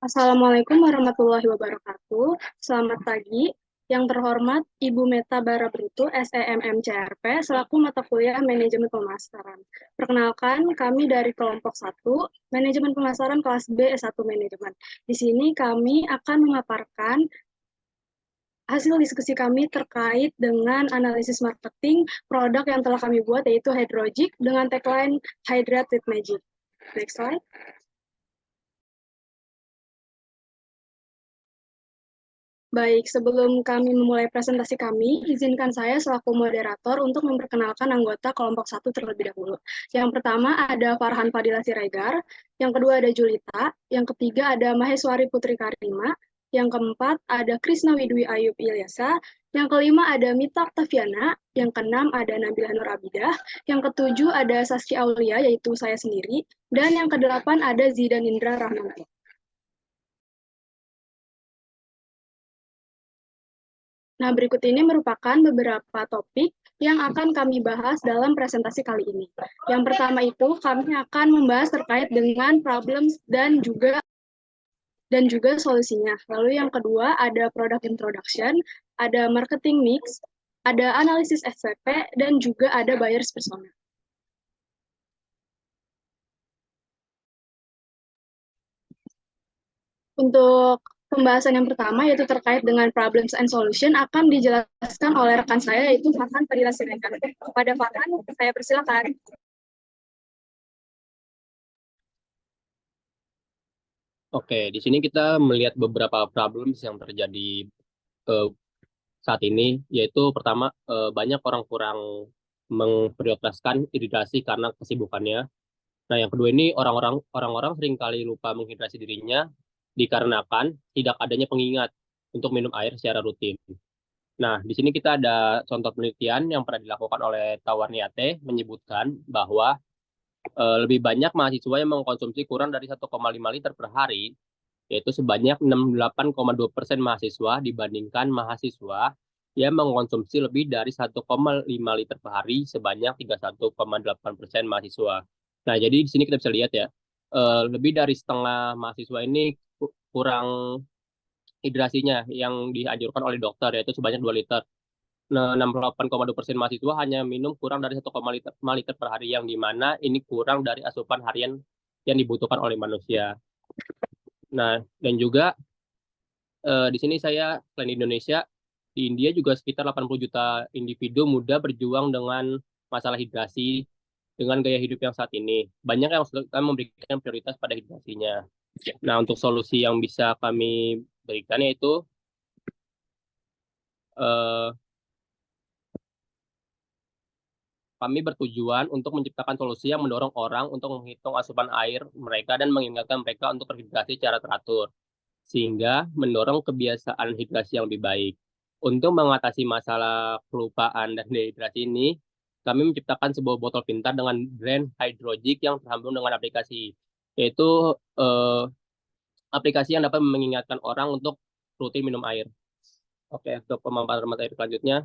Assalamualaikum warahmatullahi wabarakatuh. Selamat pagi. Yang terhormat Ibu Meta Barabritu, SEMM CRP, selaku mata kuliah Manajemen Pemasaran. Perkenalkan, kami dari kelompok 1, Manajemen Pemasaran kelas B S1 Manajemen. Di sini kami akan memaparkan hasil diskusi kami terkait dengan analisis marketing produk yang telah kami buat, yaitu Hydrogic dengan tagline Hydrate with Magic. Next slide. Baik, sebelum kami memulai presentasi kami, izinkan saya selaku moderator untuk memperkenalkan anggota kelompok 1 terlebih dahulu. Yang pertama ada Farhan Fadila Siregar, yang kedua ada Julita, yang ketiga ada Maheswari Putri Karima, yang keempat ada Krisna Widwi Ayub Ilyasa, yang kelima ada Mita Octaviana, yang keenam ada Nabila Nur Abidah, yang ketujuh ada Saski Aulia, yaitu saya sendiri, dan yang kedelapan ada Zidan Indra Rahman. Nah, berikut ini merupakan beberapa topik yang akan kami bahas dalam presentasi kali ini. Yang pertama itu, kami akan membahas terkait dengan problems dan juga solusinya. Lalu yang kedua ada product introduction, ada marketing mix, ada analisis SPP, dan juga ada buyers persona. Untuk pembahasan yang pertama, yaitu terkait dengan problems and solution, akan dijelaskan oleh rekan saya, yaitu Farhan Fadila Siregar. Kepada Farhan, saya persilakan. Oke, di sini kita melihat beberapa problems yang terjadi eh, saat ini, yaitu pertama banyak orang kurang memprioritaskan hidrasi karena kesibukannya. Nah, yang kedua ini orang-orang seringkali lupa menghidrasi dirinya dikarenakan tidak adanya pengingat untuk minum air secara rutin. Nah, di sini kita ada contoh penelitian yang pernah dilakukan oleh Tawarniate menyebutkan bahwa lebih banyak mahasiswa yang mengkonsumsi kurang dari 1,5 liter per hari, yaitu sebanyak 68,2% mahasiswa dibandingkan mahasiswa yang mengkonsumsi lebih dari 1,5 liter per hari sebanyak 31,8% mahasiswa. Nah, jadi di sini kita bisa lihat ya, lebih dari setengah mahasiswa ini kurang hidrasinya yang dianjurkan oleh dokter, yaitu sebanyak 2 liter. Nah, 68,2% mahasiswa hanya minum kurang dari 1,5 liter per hari, yang dimana ini kurang dari asupan harian yang dibutuhkan oleh manusia. Nah, dan juga di sini saya selain di Indonesia, di India juga sekitar 80 juta individu muda berjuang dengan masalah hidrasi dengan gaya hidup yang saat ini. Banyak yang sudah memberikan prioritas pada hidrasinya. Nah, untuk solusi yang bisa kami berikan yaitu eh, kami bertujuan untuk menciptakan solusi yang mendorong orang untuk menghitung asupan air mereka dan mengingatkan mereka untuk berhidrasi secara teratur, sehingga mendorong kebiasaan hidrasi yang lebih baik. Untuk mengatasi masalah kelupaan dan dehidrasi ini, kami menciptakan sebuah botol pintar dengan brand Hydrogic yang tersambung dengan aplikasi, yaitu aplikasi yang dapat mengingatkan orang untuk rutin minum air. Oke, untuk pemaparan materi selanjutnya,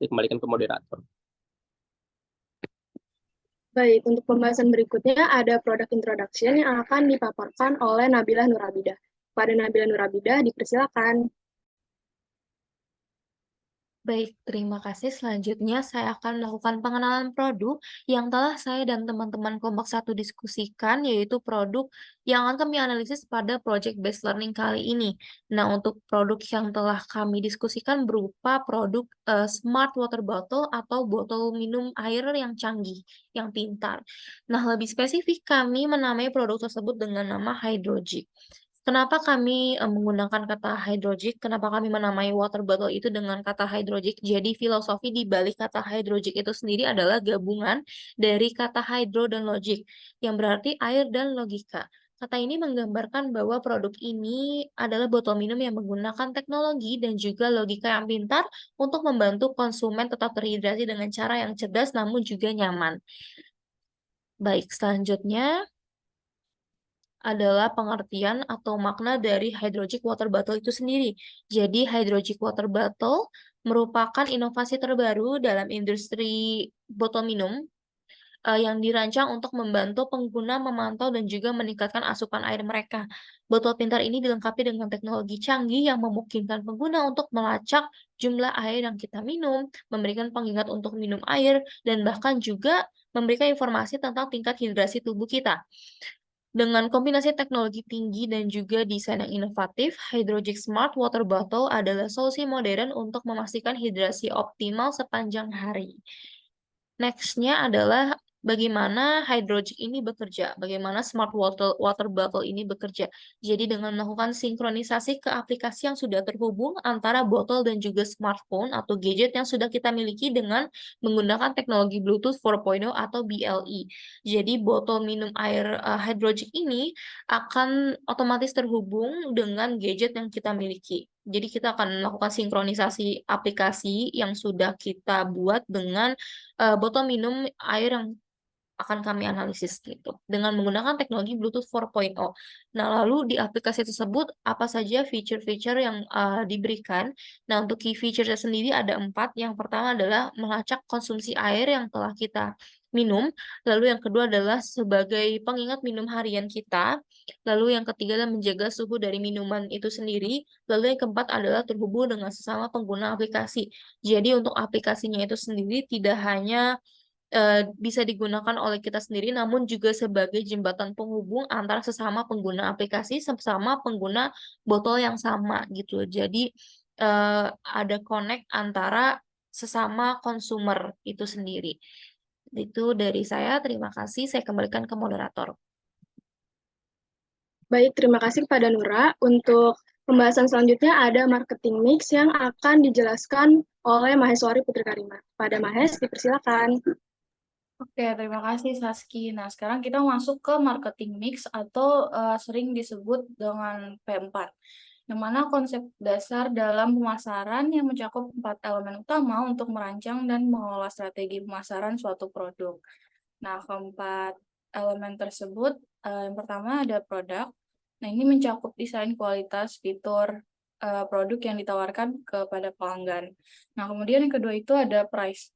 dikembalikan ke moderator. Baik, untuk pembahasan berikutnya ada product introduction yang akan dipaparkan oleh Nabila Nurabidah. Pada Nabila Nurabidah, dipersilakan. Baik, terima kasih. Selanjutnya saya akan melakukan pengenalan produk yang telah saya dan teman-teman kelompok 1 diskusikan, yaitu produk yang akan kami analisis pada project based learning kali ini. Nah, untuk produk yang telah kami diskusikan berupa produk smart water bottle atau botol minum air yang canggih, yang pintar. Nah, lebih spesifik kami menamai produk tersebut dengan nama Hydrogic. Kenapa kami menggunakan kata hydrogic? Kenapa kami menamai water bottle itu dengan kata hydrogic? Jadi filosofi di balik kata hydrogic itu sendiri adalah gabungan dari kata hydro dan logic, yang berarti air dan logika. Kata ini menggambarkan bahwa produk ini adalah botol minum yang menggunakan teknologi dan juga logika yang pintar untuk membantu konsumen tetap terhidrasi dengan cara yang cerdas namun juga nyaman. Baik, selanjutnya adalah pengertian atau makna dari Hydrogic Water Bottle itu sendiri. Jadi Hydrogic Water Bottle merupakan inovasi terbaru dalam industri botol minum yang dirancang untuk membantu pengguna memantau dan juga meningkatkan asupan air mereka. Botol pintar ini dilengkapi dengan teknologi canggih yang memungkinkan pengguna untuk melacak jumlah air yang kita minum, memberikan pengingat untuk minum air, dan bahkan juga memberikan informasi tentang tingkat hidrasi tubuh kita. Dengan kombinasi teknologi tinggi dan juga desain yang inovatif, Hydrogic Smart Water Bottle adalah solusi modern untuk memastikan hidrasi optimal sepanjang hari. Next-nya adalah bagaimana Hydrogic ini bekerja, bagaimana Smart Water Bottle ini bekerja. Jadi dengan melakukan sinkronisasi ke aplikasi yang sudah terhubung antara botol dan juga smartphone atau gadget yang sudah kita miliki dengan menggunakan teknologi Bluetooth 4.0 atau BLE. Jadi botol minum air Hydrogic ini akan otomatis terhubung dengan gadget yang kita miliki. Jadi kita akan melakukan sinkronisasi aplikasi yang sudah kita buat dengan botol minum air yang akan kami analisis gitu dengan menggunakan teknologi Bluetooth 4.0. Nah, lalu di aplikasi tersebut apa saja feature-feature yang diberikan? Nah, untuk key feature-nya sendiri ada 4. Yang pertama adalah melacak konsumsi air yang telah kita minum. Lalu yang kedua adalah sebagai pengingat minum harian kita. Lalu yang ketiga adalah menjaga suhu dari minuman itu sendiri. Lalu yang keempat adalah terhubung dengan sesama pengguna aplikasi. Jadi untuk aplikasinya itu sendiri tidak hanya bisa digunakan oleh kita sendiri, namun juga sebagai jembatan penghubung antara sesama pengguna aplikasi, sesama pengguna botol yang sama gitu. Jadi, ada connect antara sesama konsumer itu sendiri. Itu dari saya, terima kasih. Saya kembalikan ke moderator. Baik, terima kasih kepada Nura. Untuk pembahasan selanjutnya ada marketing mix yang akan dijelaskan oleh Maheswari Putri Karima. Pada Mahes, dipersilakan. Oke, terima kasih Saski. Nah, sekarang kita masuk ke marketing mix atau sering disebut dengan P4. Yang mana konsep dasar dalam pemasaran yang mencakup 4 elemen utama untuk merancang dan mengelola strategi pemasaran suatu produk. Nah, keempat elemen tersebut, yang pertama ada produk. Nah, ini mencakup desain, kualitas, fitur, produk yang ditawarkan kepada pelanggan. Nah, kemudian yang kedua itu ada price.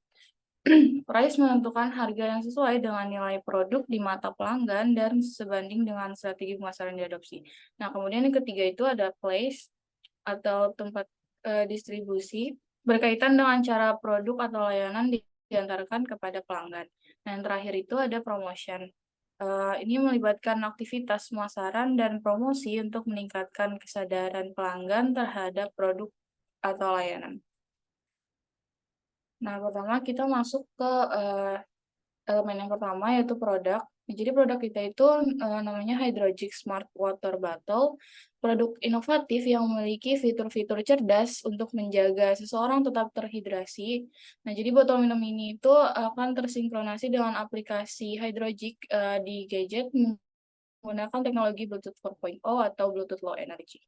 Price menentukan harga yang sesuai dengan nilai produk di mata pelanggan dan sebanding dengan strategi pemasaran diadopsi. Nah, kemudian yang ketiga itu ada place atau tempat distribusi berkaitan dengan cara produk atau layanan diantarkan kepada pelanggan. Nah, yang terakhir itu ada promotion. Ini melibatkan aktivitas pemasaran dan promosi untuk meningkatkan kesadaran pelanggan terhadap produk atau layanan. Nah, pertama kita masuk ke elemen yang pertama yaitu produk. Jadi produk kita itu namanya Hydrogic Smart Water Bottle, produk inovatif yang memiliki fitur-fitur cerdas untuk menjaga seseorang tetap terhidrasi. Nah, jadi botol minum ini itu akan tersinkronasi dengan aplikasi Hydrogic di gadget menggunakan teknologi Bluetooth 4.0 atau Bluetooth Low Energy.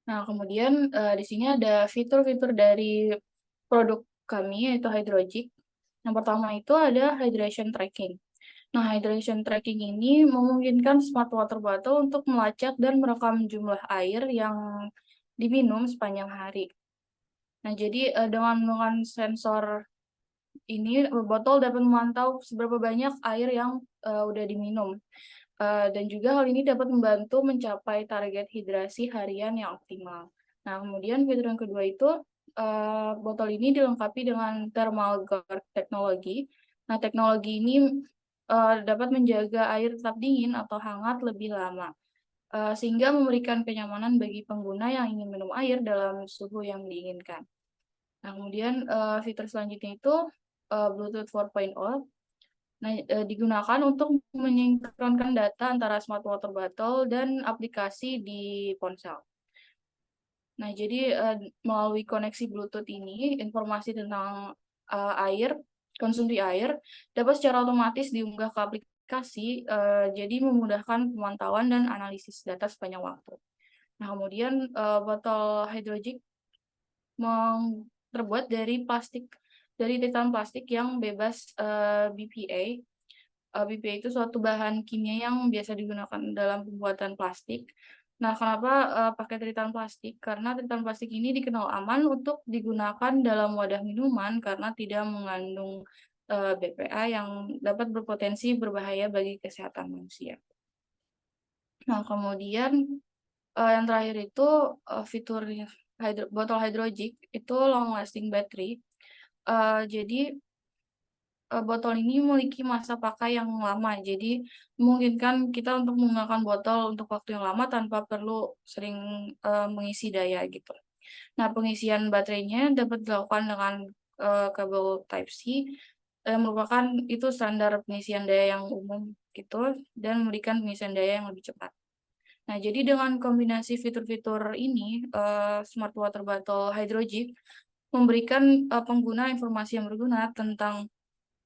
Nah, kemudian di sini ada fitur-fitur dari produk kami, yaitu Hydrogic. Yang pertama itu ada hydration tracking. Nah, hydration tracking ini memungkinkan smart water bottle untuk melacak dan merekam jumlah air yang diminum sepanjang hari. Nah, jadi dengan sensor ini, botol dapat memantau seberapa banyak air yang udah diminum. Dan juga hal ini dapat membantu mencapai target hidrasi harian yang optimal. Nah, kemudian fitur yang kedua itu, botol ini dilengkapi dengan thermal guard teknologi. Nah, teknologi ini dapat menjaga air tetap dingin atau hangat lebih lama, sehingga memberikan kenyamanan bagi pengguna yang ingin minum air dalam suhu yang diinginkan. Nah, kemudian fitur selanjutnya itu Bluetooth 4.0. Nah, digunakan untuk menyinkronkan data antara smart water bottle dan aplikasi di ponsel. Nah, jadi melalui koneksi Bluetooth ini, informasi tentang air, konsumsi air, dapat secara otomatis diunggah ke aplikasi, jadi memudahkan pemantauan dan analisis data sepanjang waktu. Nah, kemudian botol Hydrogic terbuat dari titanium plastik yang bebas BPA. BPA itu suatu bahan kimia yang biasa digunakan dalam pembuatan plastik. Nah, kenapa pakai tritian plastik? Karena tritian plastik ini dikenal aman untuk digunakan dalam wadah minuman karena tidak mengandung BPA yang dapat berpotensi berbahaya bagi kesehatan manusia. Nah, kemudian yang terakhir itu fitur botol hydrogic itu long lasting battery. Jadi botol ini memiliki masa pakai yang lama, jadi memungkinkan kita untuk menggunakan botol untuk waktu yang lama tanpa perlu sering mengisi daya gitu. Nah, pengisian baterainya dapat dilakukan dengan kabel Type-C, merupakan itu standar pengisian daya yang umum gitu, dan memberikan pengisian daya yang lebih cepat. Nah, jadi dengan kombinasi fitur-fitur ini, Smart Water Bottle Hydrogic memberikan pengguna informasi yang berguna tentang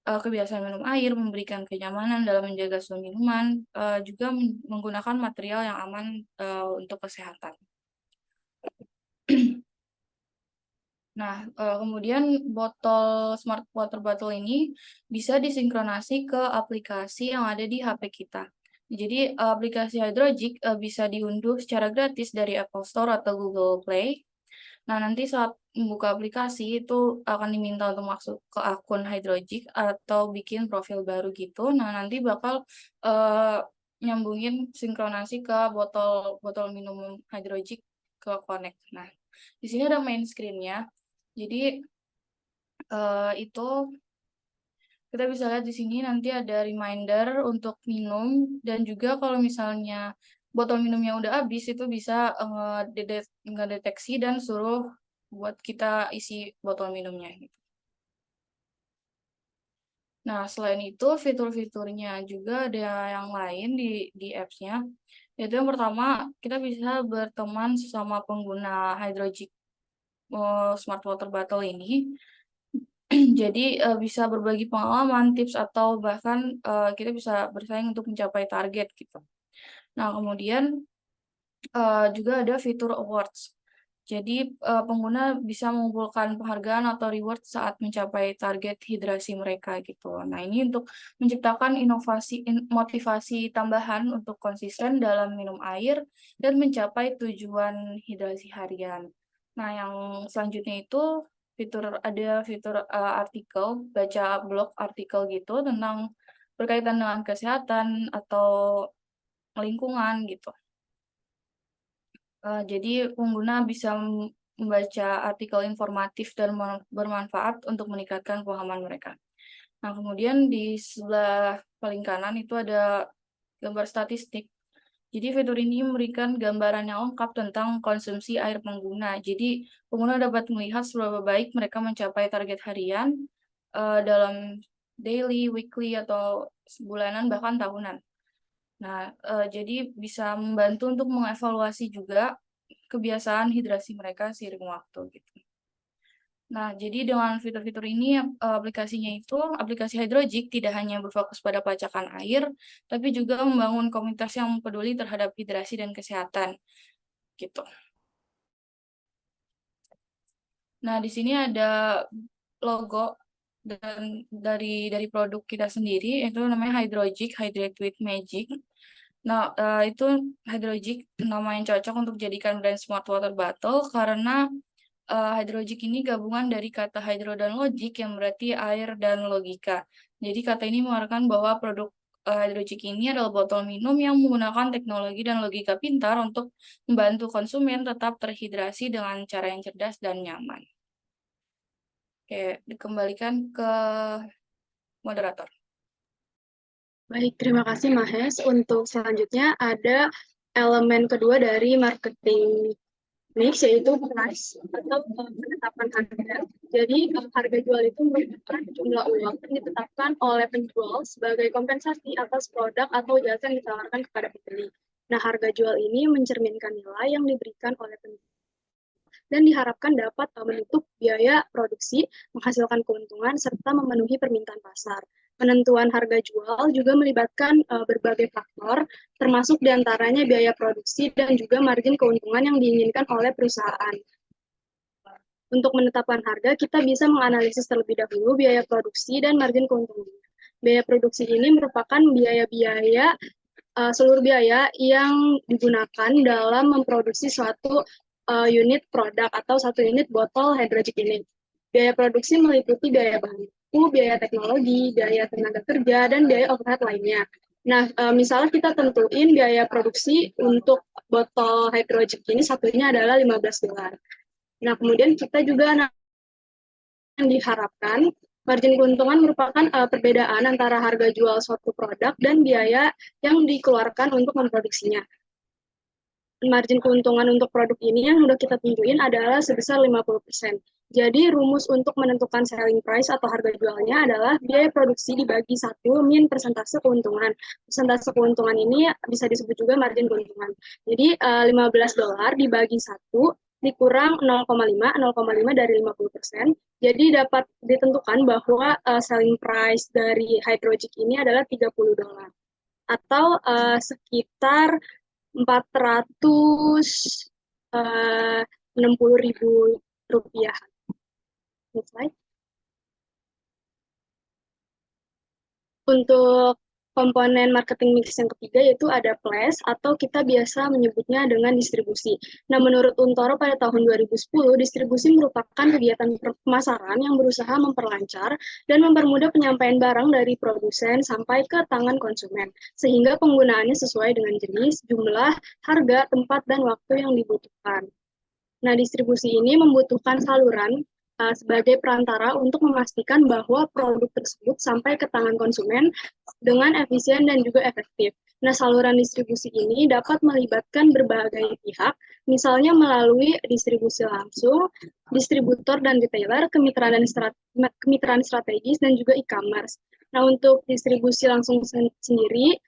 kebiasaan minum air, memberikan kenyamanan dalam menjaga suhu minuman, juga menggunakan material yang aman untuk kesehatan. Nah, kemudian botol Smart Water Bottle ini bisa disinkronasi ke aplikasi yang ada di HP kita. Jadi, aplikasi Hydrogic bisa diunduh secara gratis dari Apple Store atau Google Play. Nah, nanti saat membuka aplikasi itu akan diminta untuk masuk ke akun Hydrogic atau bikin profil baru gitu. Nah, nanti bakal nyambungin sinkronasi ke botol minum Hydrogic ke Connect. Nah, di sini ada main screen-nya. Jadi itu kita bisa lihat di sini nanti ada reminder untuk minum, dan juga kalau misalnya botol minumnya udah habis itu bisa ngedeteksi dan suruh buat kita isi botol minumnya gitu. Nah, selain itu fitur-fiturnya juga ada yang lain di apps-nya. Yaitu yang pertama, kita bisa berteman sesama pengguna Hydrogic Smart Water Bottle ini. Jadi bisa berbagi pengalaman, tips, atau bahkan kita bisa bersaing untuk mencapai target gitu. Nah, kemudian juga ada fitur awards. Jadi pengguna bisa mengumpulkan penghargaan atau reward saat mencapai target hidrasi mereka gitu. Nah, ini untuk menciptakan motivasi tambahan untuk konsisten dalam minum air dan mencapai tujuan hidrasi harian. Nah, yang selanjutnya itu ada fitur artikel, baca blog artikel gitu tentang berkaitan dengan kesehatan atau lingkungan gitu. Jadi pengguna bisa membaca artikel informatif dan bermanfaat untuk meningkatkan pemahaman mereka. Nah, kemudian di sebelah paling kanan itu ada gambar statistik. Jadi fitur ini memberikan gambaran yang lengkap tentang konsumsi air pengguna. Jadi pengguna dapat melihat seberapa baik mereka mencapai target harian dalam daily, weekly, atau sebulanan bahkan tahunan. Nah, jadi bisa membantu untuk mengevaluasi juga kebiasaan hidrasi mereka seiring waktu gitu. Nah, jadi dengan fitur-fitur ini aplikasinya itu aplikasi Hydrogic tidak hanya berfokus pada pelacakan air, tapi juga membangun komunitas yang peduli terhadap hidrasi dan kesehatan gitu. Nah, di sini ada logo dari produk kita sendiri, itu namanya Hydrogic, Hydrate with Magic. Nah, itu Hydrogic nama yang cocok untuk jadikan brand Smart Water Bottle karena Hydrogic ini gabungan dari kata hydro dan logic yang berarti air dan logika. Jadi kata ini mengarahkan bahwa produk Hydrogic ini adalah botol minum yang menggunakan teknologi dan logika pintar untuk membantu konsumen tetap terhidrasi dengan cara yang cerdas dan nyaman. Oke, dikembalikan ke moderator. Baik, terima kasih Mahes. Untuk selanjutnya ada elemen kedua dari marketing mix, yaitu price atau penetapan harga. Jadi harga jual itu merupakan jumlah uang yang ditetapkan oleh penjual sebagai kompensasi atas produk atau jasa yang ditawarkan kepada pembeli. Nah, harga jual ini mencerminkan nilai yang diberikan oleh penjual dan diharapkan dapat menutup biaya produksi, menghasilkan keuntungan, serta memenuhi permintaan pasar. Penentuan harga jual juga melibatkan berbagai faktor, termasuk diantaranya biaya produksi dan juga margin keuntungan yang diinginkan oleh perusahaan. Untuk menetapkan harga, kita bisa menganalisis terlebih dahulu biaya produksi dan margin keuntungan. Biaya produksi ini merupakan biaya-biaya seluruh biaya yang digunakan dalam memproduksi suatu unit produk atau satu unit botol hydrogen ini. Biaya produksi meliputi biaya bahan baku, biaya teknologi, biaya tenaga kerja, dan biaya overhead lainnya. Nah, misalnya kita tentuin biaya produksi untuk botol hydrogen ini satunya adalah $15. Nah, kemudian kita juga diharapkan margin keuntungan merupakan perbedaan antara harga jual suatu produk dan biaya yang dikeluarkan untuk memproduksinya. Margin keuntungan untuk produk ini yang sudah kita tentuin adalah sebesar 50%. Jadi rumus untuk menentukan selling price atau harga jualnya adalah biaya produksi dibagi 1 min persentase keuntungan. Persentase keuntungan ini bisa disebut juga margin keuntungan. Jadi $15 dibagi 1 dikurang 0,5 dari 50%. Jadi dapat ditentukan bahwa selling price dari hydrogen ini adalah $30 atau sekitar 460.000 rupiah. Next slide. Untuk komponen marketing mix yang ketiga yaitu ada place atau kita biasa menyebutnya dengan distribusi. Nah, menurut Untoro pada tahun 2010, distribusi merupakan kegiatan pemasaran yang berusaha memperlancar dan mempermudah penyampaian barang dari produsen sampai ke tangan konsumen, sehingga penggunaannya sesuai dengan jenis, jumlah, harga, tempat, dan waktu yang dibutuhkan. Nah, distribusi ini membutuhkan saluran sebagai perantara untuk memastikan bahwa produk tersebut sampai ke tangan konsumen dengan efisien dan juga efektif. Nah, saluran distribusi ini dapat melibatkan berbagai pihak, misalnya melalui distribusi langsung, distributor dan retailer, kemitraan strategis, dan juga e-commerce. Nah, untuk distribusi langsung sendiri,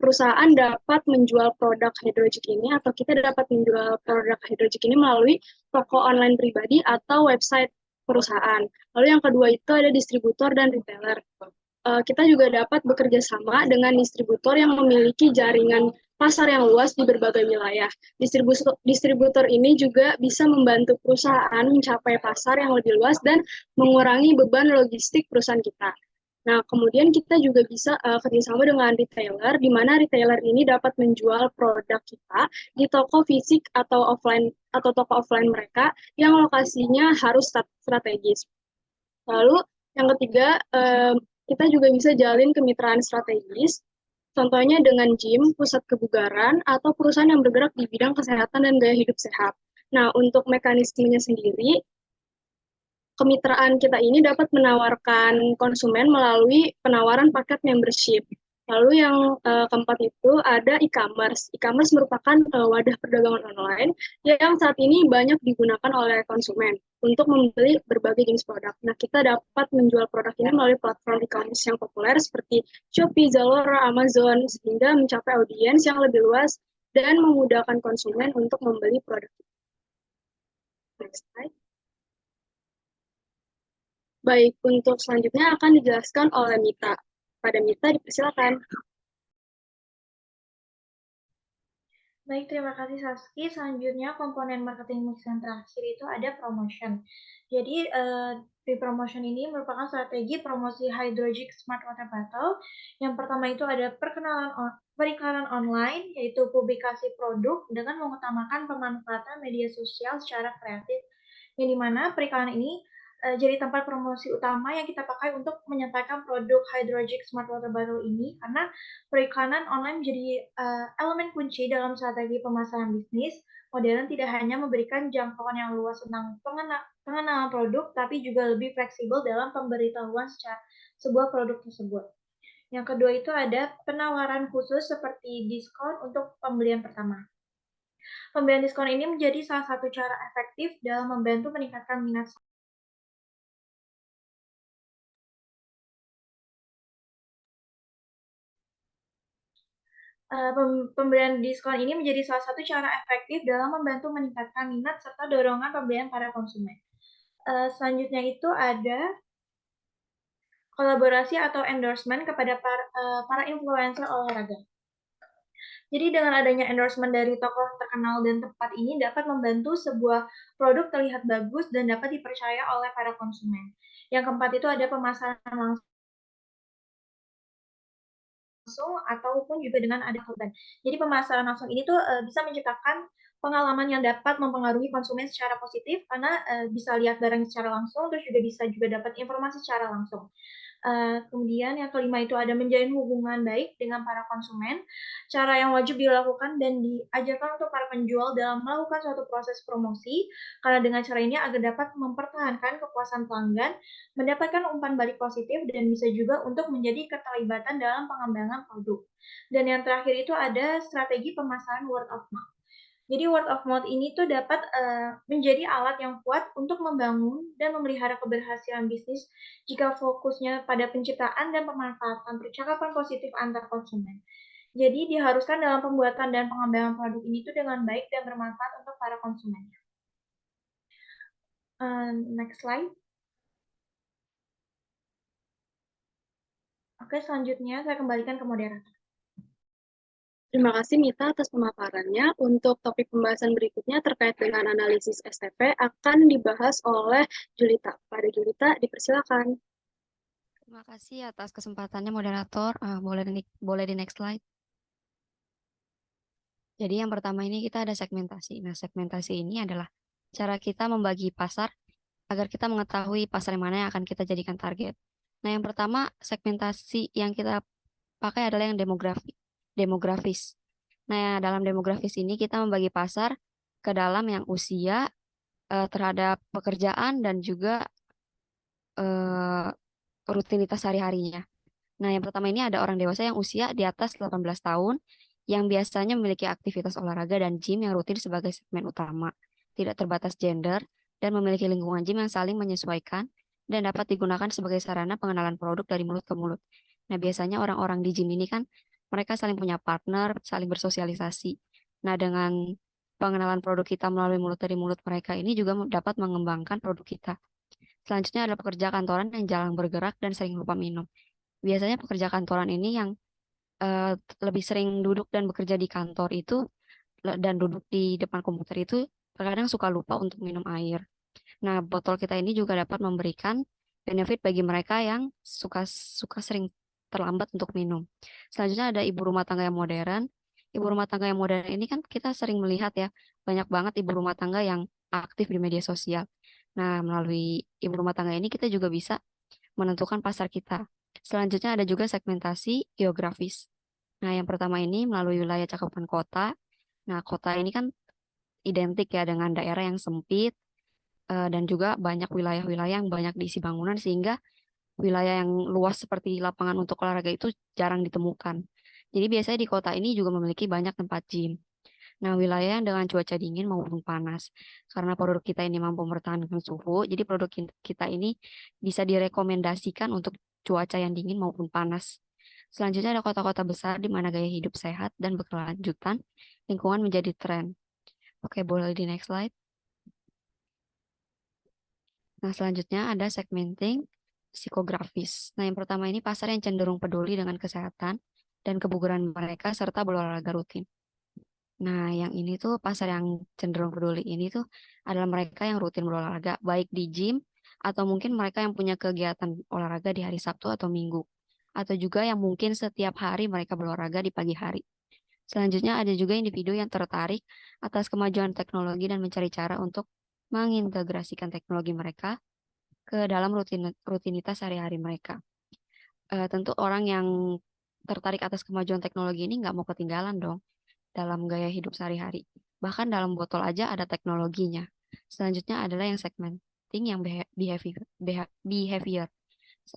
perusahaan dapat menjual produk hydrogen ini atau kita dapat menjual produk hydrogen ini melalui toko online pribadi atau website perusahaan. Lalu yang kedua itu ada distributor dan retailer. Kita juga dapat bekerja sama dengan distributor yang memiliki jaringan pasar yang luas di berbagai wilayah. Distributor ini juga bisa membantu perusahaan mencapai pasar yang lebih luas dan mengurangi beban logistik perusahaan kita. Nah, kemudian kita juga bisa kerjasama dengan retailer, di mana retailer ini dapat menjual produk kita di toko fisik atau toko offline mereka yang lokasinya harus strategis. Lalu yang ketiga, kita juga bisa jalin kemitraan strategis, contohnya dengan gym, pusat kebugaran, atau perusahaan yang bergerak di bidang kesehatan dan gaya hidup sehat. Nah, untuk mekanismenya sendiri, kemitraan kita ini dapat menawarkan konsumen melalui penawaran paket membership. Lalu yang keempat itu ada e-commerce. E-commerce merupakan wadah perdagangan online yang saat ini banyak digunakan oleh konsumen untuk membeli berbagai jenis produk. Nah, kita dapat menjual produk ini melalui platform e-commerce yang populer seperti Shopee, Zalora, Amazon, sehingga mencapai audiens yang lebih luas dan memudahkan konsumen untuk membeli produk. Next slide. Baik, untuk selanjutnya akan dijelaskan oleh Mita. Pada Mita, dipersilakan. Baik, terima kasih Saski. Selanjutnya komponen marketing mix yang terakhir itu ada promotion. Jadi pre-promotion ini merupakan strategi promosi Hydrogic Smart Water Bottle. Yang pertama itu ada periklanan online, yaitu publikasi produk dengan mengutamakan pemanfaatan media sosial secara kreatif. Yang dimana periklanan ini jadi tempat promosi utama yang kita pakai untuk menyampaikan produk Hydrogic Smart Water Bottle ini, karena periklanan online menjadi elemen kunci dalam strategi pemasaran bisnis modern, tidak hanya memberikan jangkauan yang luas tentang pengenalan produk, tapi juga lebih fleksibel dalam pemberitahuan sebuah produk tersebut. Yang kedua itu ada penawaran khusus seperti diskon untuk pembelian pertama. Pembelian diskon ini menjadi salah satu cara efektif dalam membantu meningkatkan minat pemberian diskon ini menjadi salah satu cara efektif dalam membantu meningkatkan minat serta dorongan pembelian para konsumen. Selanjutnya itu ada kolaborasi atau endorsement kepada para influencer olahraga. Jadi dengan adanya endorsement dari tokoh terkenal dan tempat ini dapat membantu sebuah produk terlihat bagus dan dapat dipercaya oleh para konsumen. Yang keempat itu ada pemasaran langsung langsung ataupun juga dengan ada korban. Jadi pemasaran langsung ini tuh bisa menciptakan pengalaman yang dapat mempengaruhi konsumen secara positif karena bisa lihat barang secara langsung, terus juga bisa juga dapat informasi secara langsung. Kemudian yang kelima itu ada menjalin hubungan baik dengan para konsumen. Cara yang wajib dilakukan dan diajarkan untuk para penjual dalam melakukan suatu proses promosi, karena dengan cara ini agar dapat mempertahankan kepuasan pelanggan, mendapatkan umpan balik positif, dan bisa juga untuk menjadi keterlibatan dalam pengembangan produk. Dan yang terakhir itu ada strategi pemasaran word of mouth. Jadi word of mouth ini tuh dapat menjadi alat yang kuat untuk membangun dan memelihara keberhasilan bisnis jika fokusnya pada penciptaan dan pemanfaatan percakapan positif antar konsumen. Jadi diharuskan dalam pembuatan dan pengembangan produk ini tuh dengan baik dan bermanfaat untuk para konsumen. Next slide. Oke, selanjutnya saya kembalikan ke moderator. Terima kasih Mita atas pemaparannya. Untuk topik pembahasan berikutnya terkait dengan analisis STP akan dibahas oleh Julita. Pada Julita, dipersilakan. Terima kasih atas kesempatannya moderator. Boleh di next slide. Jadi yang pertama ini kita ada segmentasi. Nah, segmentasi ini adalah cara kita membagi pasar agar kita mengetahui pasar yang mana yang akan kita jadikan target. Nah, yang pertama segmentasi yang kita pakai adalah yang demografis. Nah, dalam demografis ini kita membagi pasar ke dalam yang usia terhadap pekerjaan dan juga rutinitas sehari-harinya. Nah, yang pertama ini ada orang dewasa yang usia di atas 18 tahun yang biasanya memiliki aktivitas olahraga dan gym yang rutin sebagai segmen utama, tidak terbatas gender, dan memiliki lingkungan gym yang saling menyesuaikan dan dapat digunakan sebagai sarana pengenalan produk dari mulut ke mulut. Nah, biasanya orang-orang di gym ini kan mereka saling punya partner, saling bersosialisasi. Nah, dengan pengenalan produk kita melalui mulut dari mulut mereka ini juga dapat mengembangkan produk kita. Selanjutnya adalah pekerja kantoran yang jarang bergerak dan sering lupa minum. Biasanya pekerja kantoran ini yang lebih sering duduk dan bekerja di kantor itu dan duduk di depan komputer itu terkadang suka lupa untuk minum air. Nah, botol kita ini juga dapat memberikan benefit bagi mereka yang suka sering terlambat untuk minum. Selanjutnya ada ibu rumah tangga yang modern. Ibu rumah tangga yang modern ini kan kita sering melihat ya, banyak banget ibu rumah tangga yang aktif di media sosial. Nah, melalui ibu rumah tangga ini kita juga bisa menentukan pasar kita. Selanjutnya ada juga segmentasi geografis. Nah, yang pertama ini melalui wilayah cakupan kota. Nah, kota ini kan identik ya dengan daerah yang sempit dan juga banyak wilayah-wilayah yang banyak diisi bangunan sehingga wilayah yang luas seperti lapangan untuk olahraga itu jarang ditemukan. Jadi biasanya di kota ini juga memiliki banyak tempat gym. Nah, wilayah yang dengan cuaca dingin maupun panas. Karena produk kita ini mampu mempertahankan suhu, jadi produk kita ini bisa direkomendasikan untuk cuaca yang dingin maupun panas. Selanjutnya ada kota-kota besar di mana gaya hidup sehat dan berkelanjutan, lingkungan menjadi tren. Oke, boleh di next slide. Nah, selanjutnya ada segmenting psikografis. Nah, yang pertama ini pasar yang cenderung peduli dengan kesehatan dan kebugaran mereka serta berolahraga rutin. Nah, yang ini tuh pasar yang cenderung peduli ini tuh adalah mereka yang rutin berolahraga, baik di gym atau mungkin mereka yang punya kegiatan olahraga di hari Sabtu atau Minggu. Atau juga yang mungkin setiap hari mereka berolahraga di pagi hari. Selanjutnya ada juga individu yang tertarik atas kemajuan teknologi dan mencari cara untuk mengintegrasikan teknologi mereka ke dalam rutinitas sehari-hari mereka. Tentu orang yang tertarik atas kemajuan teknologi ini nggak mau ketinggalan dong dalam gaya hidup sehari-hari. Bahkan dalam botol aja ada teknologinya. Selanjutnya adalah yang segmenting yang behavior.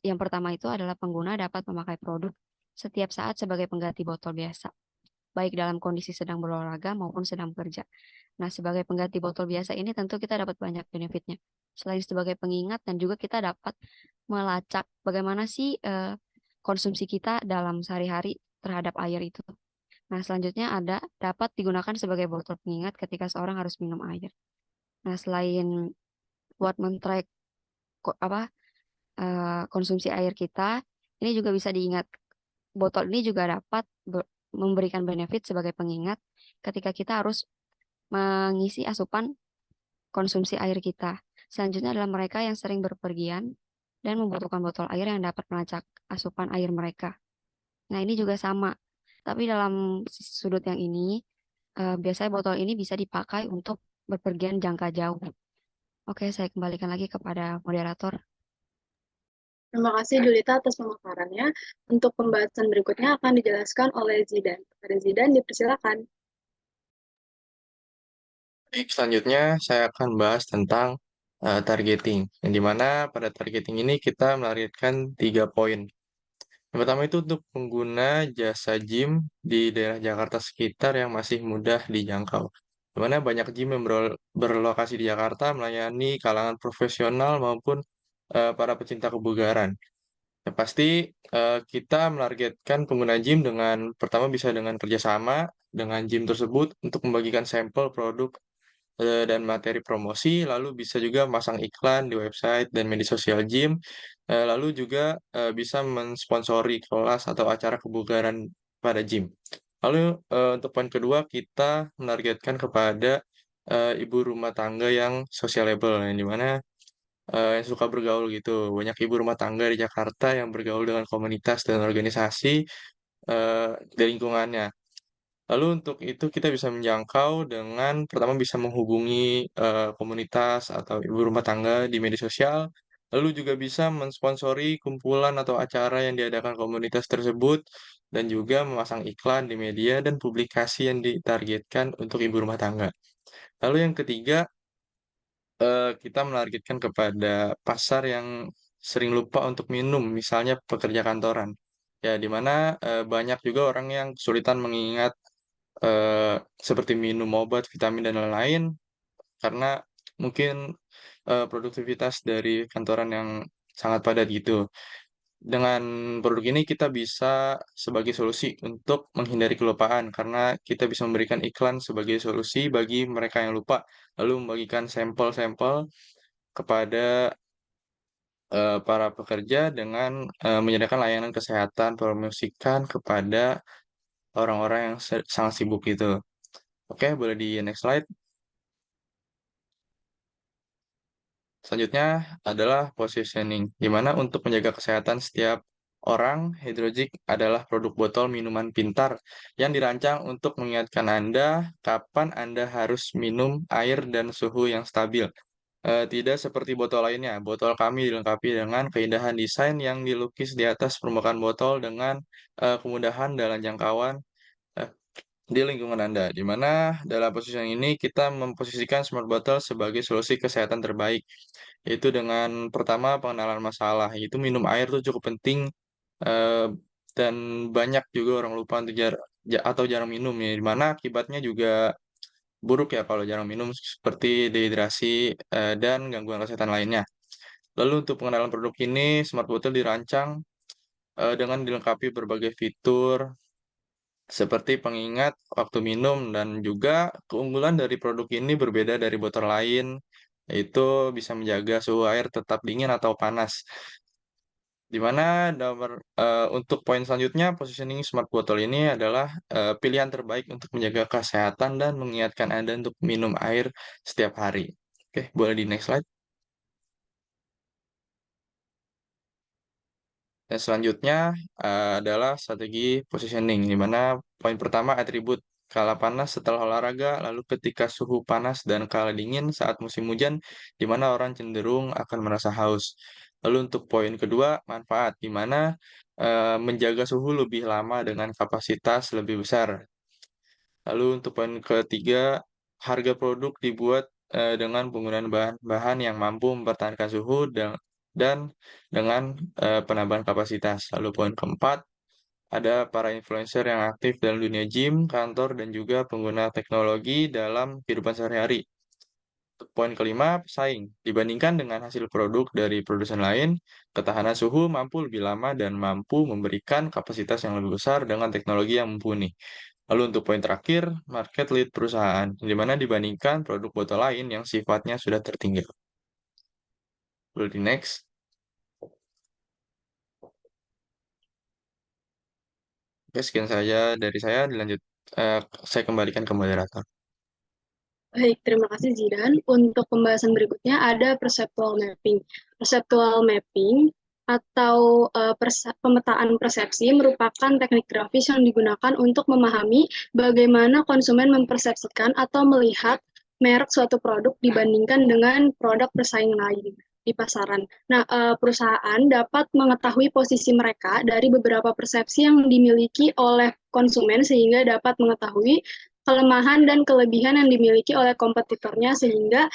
Yang pertama itu adalah pengguna dapat memakai produk setiap saat sebagai pengganti botol biasa, baik dalam kondisi sedang berolahraga maupun sedang bekerja. Nah, sebagai pengganti botol biasa ini tentu kita dapat banyak benefitnya. Selain sebagai pengingat dan juga kita dapat melacak bagaimana sih konsumsi kita dalam sehari-hari terhadap air itu. Nah, selanjutnya ada dapat digunakan sebagai botol pengingat ketika seorang harus minum air. Nah, selain buat men-track konsumsi air kita, ini juga bisa diingat. Botol ini juga dapat memberikan benefit sebagai pengingat ketika kita harus mengisi asupan konsumsi air kita. Selanjutnya adalah mereka yang sering berpergian dan membutuhkan botol air yang dapat melacak asupan air mereka. Nah, ini juga sama. Tapi dalam sudut yang ini, biasanya botol ini bisa dipakai untuk berpergian jangka jauh. Oke, saya kembalikan lagi kepada moderator. Terima kasih Julita atas pemaparannya. Untuk pembahasan berikutnya akan dijelaskan oleh Zidan. Pada Zidan, dipersilakan. Baik, selanjutnya saya akan bahas tentang targeting. Yang dimana pada targeting ini kita menargetkan 3 poin. Yang pertama itu untuk pengguna jasa gym di daerah Jakarta sekitar yang masih mudah dijangkau. Di mana banyak gym yang berlokasi di Jakarta melayani kalangan profesional maupun para pecinta kebugaran. Yang pasti kita menargetkan pengguna gym dengan pertama bisa dengan kerjasama dengan gym tersebut untuk membagikan sampel produk dan materi promosi, lalu bisa juga masang iklan di website dan media sosial gym, lalu juga bisa mensponsori kelas atau acara kebugaran pada gym. Lalu untuk poin kedua kita menargetkan kepada ibu rumah tangga yang sociable, yang dimana yang suka bergaul gitu. Banyak ibu rumah tangga di Jakarta yang bergaul dengan komunitas dan organisasi di lingkungannya. Lalu untuk itu kita bisa menjangkau dengan pertama bisa menghubungi komunitas atau ibu rumah tangga di media sosial, lalu juga bisa mensponsori kumpulan atau acara yang diadakan komunitas tersebut, dan juga memasang iklan di media dan publikasi yang ditargetkan untuk ibu rumah tangga. Lalu yang ketiga, kita menargetkan kepada pasar yang sering lupa untuk minum, misalnya pekerja kantoran. Ya, di mana banyak juga orang yang kesulitan mengingat eh, seperti minum obat, vitamin, dan lain-lain, karena mungkin produktivitas dari kantoran yang sangat padat gitu. Dengan produk ini kita bisa sebagai solusi untuk menghindari kelupaan, karena kita bisa memberikan iklan sebagai solusi bagi mereka yang lupa, lalu membagikan sampel-sampel kepada para pekerja dengan menyediakan layanan kesehatan, promosikan kepada orang-orang yang sangat sibuk gitu. Oke, boleh di next slide. Selanjutnya adalah positioning, di mana untuk menjaga kesehatan setiap orang, Hydrogic adalah produk botol minuman pintar yang dirancang untuk mengingatkan Anda kapan Anda harus minum air dan suhu yang stabil. Tidak seperti botol lainnya, botol kami dilengkapi dengan keindahan desain yang dilukis di atas permukaan botol dengan kemudahan dalam jangkauan eh, di lingkungan Anda, di mana dalam posisi ini kita memposisikan smart bottle sebagai solusi kesehatan terbaik, yaitu dengan pertama pengenalan masalah, yaitu minum air itu cukup penting eh, dan banyak juga orang lupa untuk atau jarang minum ya, di mana akibatnya juga buruk ya kalau jarang minum seperti dehidrasi dan gangguan kesehatan lainnya. Lalu untuk pengenalan produk ini, Smart Bottle dirancang dengan dilengkapi berbagai fitur seperti pengingat waktu minum, dan juga keunggulan dari produk ini berbeda dari botol lain, yaitu bisa menjaga suhu air tetap dingin atau panas. Di mana untuk poin selanjutnya, positioning smart bottle ini adalah pilihan terbaik untuk menjaga kesehatan dan mengingatkan Anda untuk minum air setiap hari. Oke, boleh di next slide. Dan selanjutnya adalah strategi positioning, di mana poin pertama atribut kala panas setelah olahraga, lalu ketika suhu panas dan kala dingin saat musim hujan, di mana orang cenderung akan merasa haus. Lalu untuk poin kedua, manfaat, di mana menjaga suhu lebih lama dengan kapasitas lebih besar. Lalu untuk poin ketiga, harga produk dibuat dengan penggunaan bahan-bahan yang mampu mempertahankan suhu dan dengan penambahan kapasitas. Lalu poin keempat, ada para influencer yang aktif dalam dunia gym, kantor, dan juga pengguna teknologi dalam kehidupan sehari-hari. Untuk poin kelima, pesaing. Dibandingkan dengan hasil produk dari produsen lain, ketahanan suhu mampu lebih lama dan mampu memberikan kapasitas yang lebih besar dengan teknologi yang mumpuni. Lalu untuk poin terakhir, market lead perusahaan, di mana dibandingkan produk botol lain yang sifatnya sudah tertinggal. Boleh di next. Oke, sekian saja dari saya. Dilanjut, saya kembalikan ke moderator. Baik, terima kasih Zidan. Untuk pembahasan berikutnya ada perceptual mapping. Perceptual mapping atau pemetaan persepsi merupakan teknik grafis yang digunakan untuk memahami bagaimana konsumen mempersepsikan atau melihat merek suatu produk dibandingkan dengan produk bersaing lain di pasaran. Nah, perusahaan dapat mengetahui posisi mereka dari beberapa persepsi yang dimiliki oleh konsumen sehingga dapat mengetahui kelemahan dan kelebihan yang dimiliki oleh kompetitornya sehingga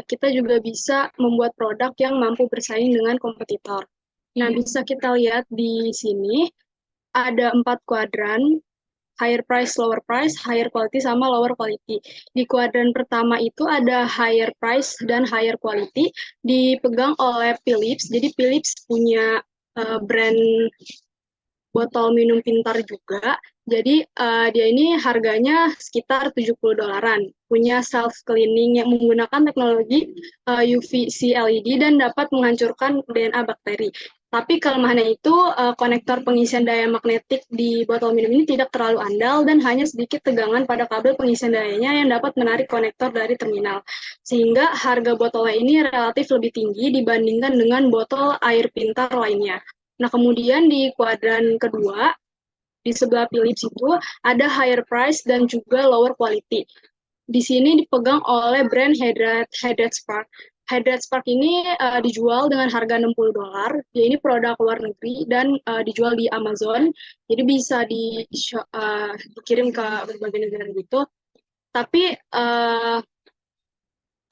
kita juga bisa membuat produk yang mampu bersaing dengan kompetitor. Nah, bisa kita lihat di sini ada 4 kuadran, higher price, lower price, higher quality, sama lower quality. Di kuadran pertama itu ada higher price dan higher quality, dipegang oleh Philips. Jadi Philips punya brand botol minum pintar juga. Jadi dia ini harganya sekitar $70. Punya self cleaning yang menggunakan teknologi UVC LED dan dapat menghancurkan DNA bakteri. Tapi kelemahannya itu konektor pengisian daya magnetik di botol minum ini tidak terlalu andal dan hanya sedikit tegangan pada kabel pengisian dayanya yang dapat menarik konektor dari terminal. Sehingga harga botolnya ini relatif lebih tinggi dibandingkan dengan botol air pintar lainnya. Nah, kemudian di kuadran kedua, di sebelah Philips itu ada higher price dan juga lower quality. Di sini dipegang oleh brand Hydrate Spark. Hydrate Spark ini dijual dengan harga $60. Dia ini produk luar negeri dan dijual di Amazon. Jadi bisa dikirim ke berbagai negara gitu. Tapi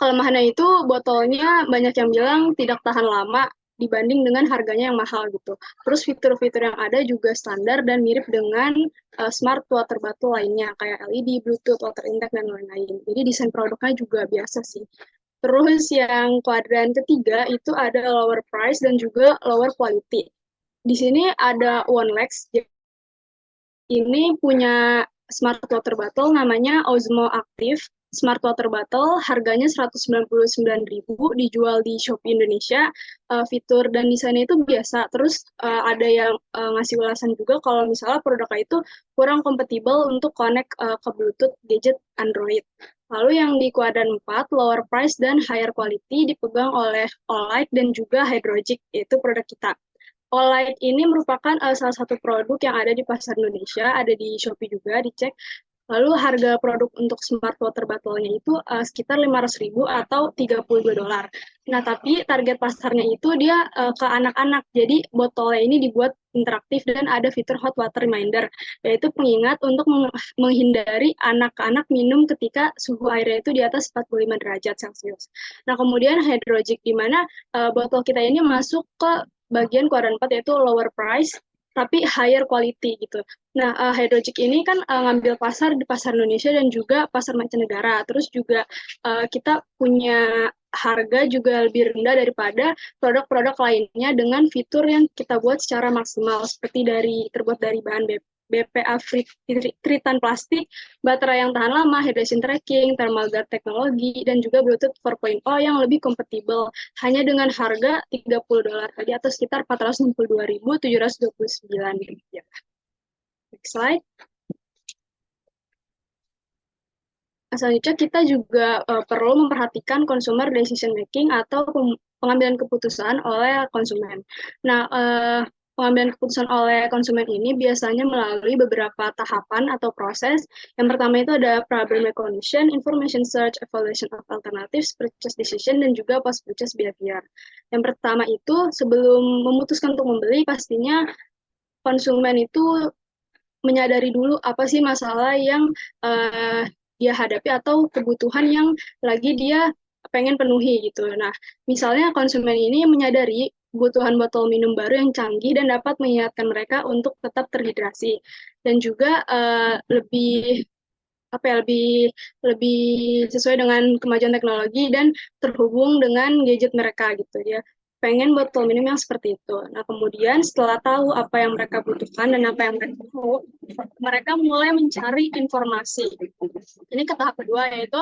kelemahannya itu botolnya banyak yang bilang tidak tahan lama dibanding dengan harganya yang mahal gitu. Terus fitur-fitur yang ada juga standar dan mirip dengan smart water bottle lainnya kayak LED, Bluetooth, water intake, dan lain-lain. Jadi desain produknya juga biasa sih. Terus yang kuadran ketiga itu ada lower price dan juga lower quality. Di sini ada OneLex. Ini punya smart water bottle namanya Osmo Active. Smart water bottle harganya $199.000, dijual di Shopee Indonesia. Fitur dan desainnya itu biasa. Terus ada yang ngasih ulasan juga kalau misalnya produknya itu kurang kompatibel untuk connect ke Bluetooth gadget Android. Lalu yang di kuadran 4, lower price dan higher quality dipegang oleh Olight dan juga Hydrogic, yaitu produk kita. Olight ini merupakan salah satu produk yang ada di pasar Indonesia, ada di Shopee juga, dicek. Lalu harga produk untuk smart water bottle-nya itu sekitar $500.000 atau $32. Nah, tapi target pasarnya itu dia ke anak-anak. Jadi botolnya ini dibuat interaktif dan ada fitur hot water reminder, yaitu pengingat untuk menghindari anak-anak minum ketika suhu airnya itu di atas 45 derajat Celcius. Nah, kemudian Hydrogic, di mana botol kita ini masuk ke bagian kuadran 4 yaitu lower price tapi higher quality gitu. Nah, Hydrogic ini kan ngambil pasar di pasar Indonesia dan juga pasar mancanegara. Terus juga kita punya harga juga lebih rendah daripada produk-produk lainnya dengan fitur yang kita buat secara maksimal seperti terbuat dari bahan BPA free treatan plastik, baterai yang tahan lama, hydration tracking, thermal guard teknologi, dan juga Bluetooth 4.0 yang lebih kompatibel hanya dengan harga $30 tadi atau sekitar $462.729. Next slide. Selanjutnya kita juga perlu memperhatikan consumer decision making atau pengambilan keputusan oleh konsumen. Nah, pengambilan keputusan oleh konsumen ini biasanya melalui beberapa tahapan atau proses. Yang pertama itu ada problem recognition, information search, evaluation of alternatives, purchase decision, dan juga post-purchase behavior. Yang pertama itu sebelum memutuskan untuk membeli, pastinya konsumen itu menyadari dulu apa sih masalah yang dia hadapi atau kebutuhan yang lagi dia pengen penuhi gitu. Nah, misalnya konsumen ini menyadari kebutuhan botol minum baru yang canggih dan dapat mengingatkan mereka untuk tetap terhidrasi dan juga lebih lebih sesuai dengan kemajuan teknologi dan terhubung dengan gadget mereka gitu ya. Pengen botol minum yang seperti itu. Nah, kemudian setelah tahu apa yang mereka butuhkan dan apa yang mereka mau, mereka mulai mencari informasi. Ini ke tahap kedua, yaitu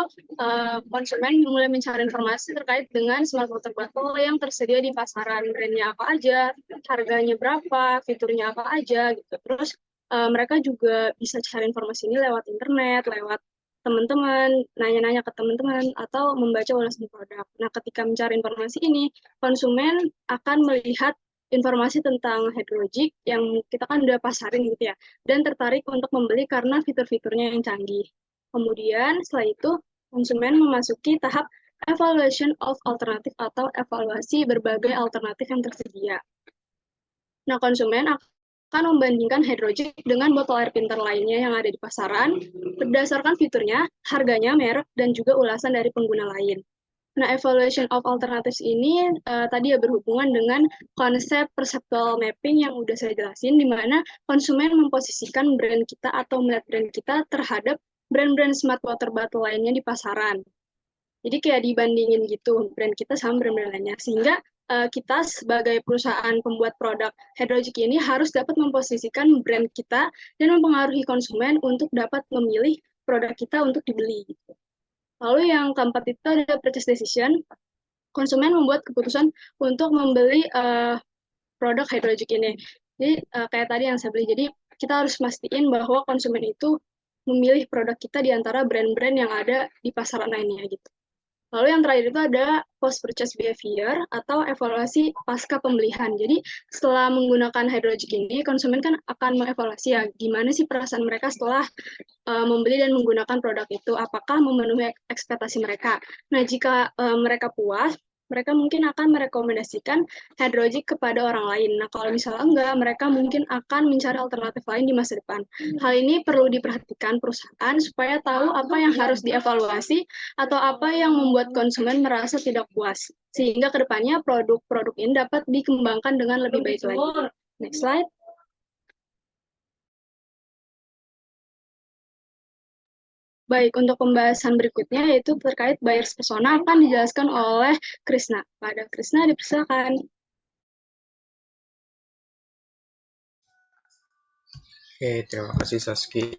konsumen mulai mencari informasi terkait dengan smart water bottle yang tersedia di pasaran. Brandnya apa aja, harganya berapa, fiturnya apa aja gitu. Terus mereka juga bisa cari informasi ini lewat internet, lewat teman-teman, nanya-nanya ke teman-teman, atau membaca ulasan produk. Nah, ketika mencari informasi ini, konsumen akan melihat informasi tentang Hydrogic yang kita kan udah pasarin gitu ya, dan tertarik untuk membeli karena fitur-fiturnya yang canggih. Kemudian setelah itu konsumen memasuki tahap evaluation of alternative atau evaluasi berbagai alternatif yang tersedia. Nah, konsumen akan membandingkan Hydrogic dengan botol air pintar lainnya yang ada di pasaran berdasarkan fiturnya, harganya, merek, dan juga ulasan dari pengguna lain. Nah, evaluation of alternatives ini tadi ya berhubungan dengan konsep perceptual mapping yang udah saya jelasin, di mana konsumen memposisikan brand kita atau melihat brand kita terhadap brand-brand smart water bottle lainnya di pasaran. Jadi kayak dibandingin gitu brand kita sama brand-brand lainnya, sehingga kita sebagai perusahaan pembuat produk Hydrogic ini harus dapat memposisikan brand kita dan mempengaruhi konsumen untuk dapat memilih produk kita untuk dibeli. Gitu. Lalu yang keempat itu ada purchase decision. Konsumen membuat keputusan untuk membeli produk Hydrogic ini. Jadi kayak tadi yang saya beli. Jadi kita harus mastiin bahwa konsumen itu memilih produk kita di antara brand-brand yang ada di pasaran lainnya gitu. Lalu yang terakhir itu ada post-purchase behavior atau evaluasi pasca pembelian. Jadi setelah menggunakan Hydrogic ini, konsumen kan akan mengevaluasi ya gimana sih perasaan mereka setelah membeli dan menggunakan produk itu, apakah memenuhi ekspektasi mereka. Nah, jika mereka puas, mereka mungkin akan merekomendasikan Hydrogic kepada orang lain. Nah, kalau misalnya enggak, mereka mungkin akan mencari alternatif lain di masa depan. Hal ini perlu diperhatikan perusahaan supaya tahu apa yang harus dievaluasi atau apa yang membuat konsumen merasa tidak puas. Sehingga kedepannya produk-produk ini dapat dikembangkan dengan lebih baik lagi. Next slide. Baik, untuk pembahasan berikutnya yaitu terkait buyers persona akan dijelaskan oleh Krisna. Pada Krisna, dipersilakan. Oke, terima kasih Saski.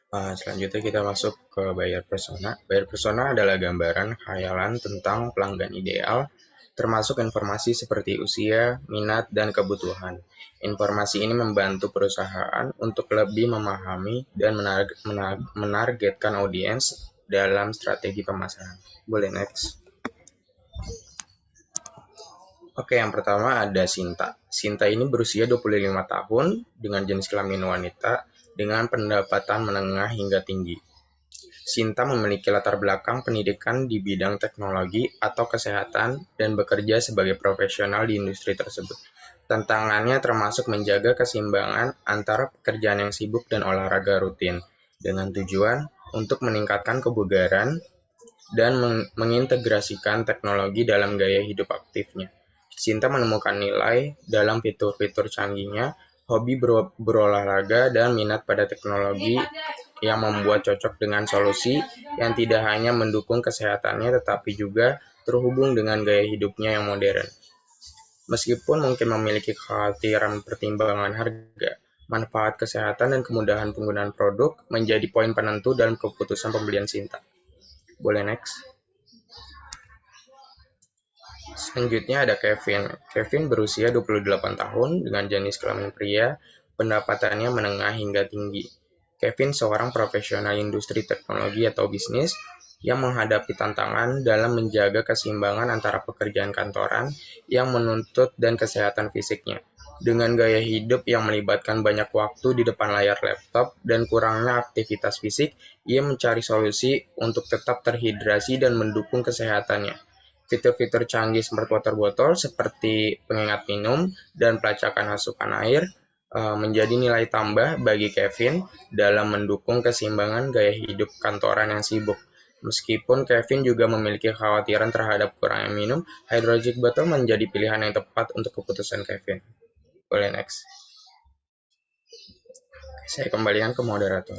Selanjutnya kita masuk ke buyer persona. Buyer persona adalah gambaran khayalan tentang pelanggan ideal, termasuk informasi seperti usia, minat, dan kebutuhan. Informasi ini membantu perusahaan untuk lebih memahami dan menargetkan audiens dalam strategi pemasaran. Boleh next. Oke, yang pertama ada Sinta. Sinta ini berusia 25 tahun dengan jenis kelamin wanita dengan pendapatan menengah hingga tinggi. Sinta memiliki latar belakang pendidikan di bidang teknologi atau kesehatan dan bekerja sebagai profesional di industri tersebut. Tantangannya termasuk menjaga keseimbangan antara pekerjaan yang sibuk dan olahraga rutin, dengan tujuan untuk meningkatkan kebugaran dan mengintegrasikan teknologi dalam gaya hidup aktifnya. Sinta menemukan nilai dalam fitur-fitur canggihnya, hobi berolahraga, dan minat pada teknologi yang membuat cocok dengan solusi yang tidak hanya mendukung kesehatannya tetapi juga terhubung dengan gaya hidupnya yang modern. Meskipun mungkin memiliki kekhawatiran pertimbangan harga, manfaat kesehatan dan kemudahan penggunaan produk menjadi poin penentu dalam keputusan pembelian Sinta. Boleh next. Selanjutnya ada Kevin. Kevin berusia 28 tahun dengan jenis kelamin pria, pendapatannya menengah hingga tinggi. Kevin seorang profesional industri teknologi atau bisnis yang menghadapi tantangan dalam menjaga keseimbangan antara pekerjaan kantoran yang menuntut dan kesehatan fisiknya. Dengan gaya hidup yang melibatkan banyak waktu di depan layar laptop dan kurangnya aktivitas fisik, ia mencari solusi untuk tetap terhidrasi dan mendukung kesehatannya. Fitur-fitur canggih smart water bottle seperti pengingat minum dan pelacakan asupan air menjadi nilai tambah bagi Kevin dalam mendukung keseimbangan gaya hidup kantoran yang sibuk. Meskipun Kevin juga memiliki kekhawatiran terhadap kurangnya minum, Hydrogic Bottle menjadi pilihan yang tepat untuk keputusan Kevin. Boleh next. Saya kembalikan ke moderator.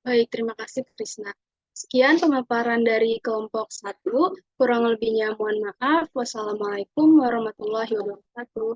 Baik, terima kasih Krisna. Sekian pemaparan dari kelompok 1. Kurang lebihnya mohon maaf. Wassalamualaikum warahmatullahi wabarakatuh.